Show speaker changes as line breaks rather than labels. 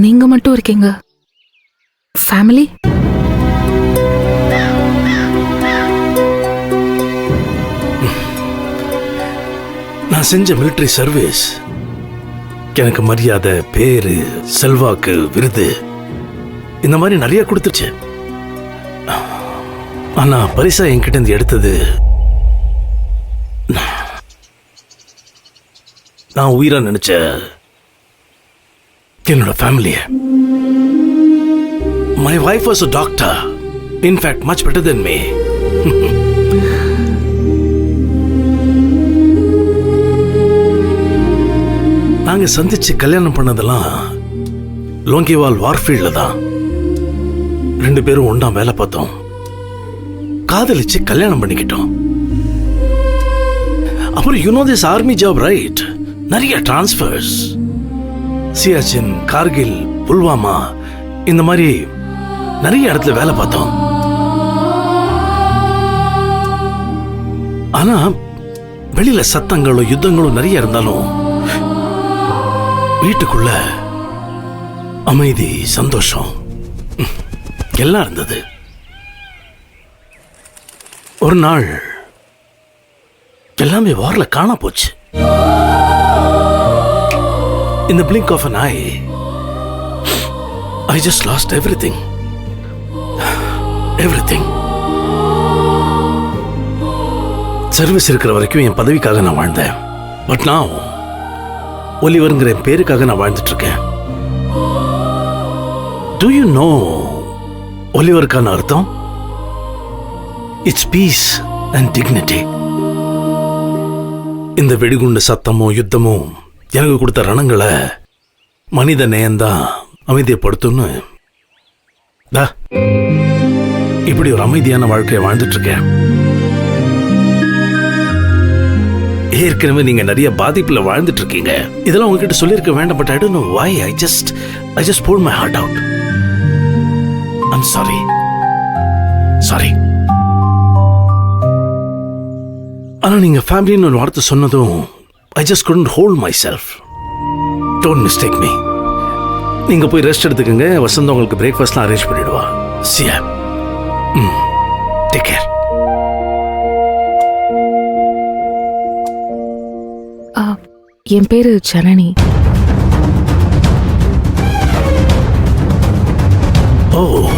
நீங்க மட்டும் இருக்கீங்க. ஃபேமிலி?
நான் செஞ்ச மிலிட்டரி சர்வீஸ் எனக்கு மரியாதை, பேரு, செல்வாக்கு, விருது இந்த மாதிரி நிறைய கொடுத்துச்சு. ஆனா பரிசா என்கிட்ட இருந்து எடுத்தது நான் உயிரா நினைச்ச என்னோட ஃபேமிலிய. My wife was a doctor, in fact much better than me. நாங்க சந்திச்சு கல்யாணம் பண்ணதெல்லாம் லோங்கிவால் வார்ஃபீல்ட்ல தான். 2 பேரும் ஒண்ணா வேலை பார்த்தோம், காதலிச்சு கல்யாணம் பண்ணிக்கிட்டோம். அப்புறம் you know this army job right, நிறைய டிரான்ஸ்ஃபர்ஸ். சியாச்சின், கார்கில், புல்வாமா இந்த மாதிரி நிறைய இடத்துல வேலை பார்த்தோம். ஆனா வெளியில சத்தங்களும் யுத்தங்களும் நிறைய இருந்தாலும் வீட்டுக்குள்ள அமைதி, சந்தோஷம் எல்லாம் இருந்தது. ஒரு நாள் எல்லாமே வார்ல காணா போச்சு. In the blink of an eye, I just lost everything. Everything. Service இருக்கிற வரைக்கும் என் பதவிக்காக நான் வாழ்ந்தேன். பட் now ஒலிவர்ங்கிற பேருக்காக நான் வாழ்ந்துட்டு இருக்கேன். Do you know ஒலிவருக்கான அர்த்தம்? It's peace and dignity. இந்த வெடிகுண்டு சத்தமும் யுத்தமும் எனக்கு கொடுத்த ரணங்களை மனித நேயம்தான் அமைதியப்படுத்தும்னு இப்படி ஒரு அமைதியான வாழ்க்கையை வாழ்ந்துட்டு இருக்கேன். ஏற்கனவே நீங்க நிறைய பாதிப்புல வாழ்ந்துட்டு இருக்கீங்க. இதெல்லாம் உங்ககிட்ட சொல்லியிருக்க வேண்டாம். But I don't know why. I just poured my heart out. I'm sorry. ஆனா நீங்க ஃபேமிலின்னு ஒரு வார்த்தை சொன்னதும் I just couldn't hold myself. Don't mistake me. நீங்க போய் ரெஸ்ட் எடுத்துக்கங்க. வசந்த் உங்களுக்கு பிரேக்ஃபாஸ்ட்லாம் அரேஞ்ச் பண்ணிடுவா. See ya. Take care.
என் பேரு ஜனனி.
Oh.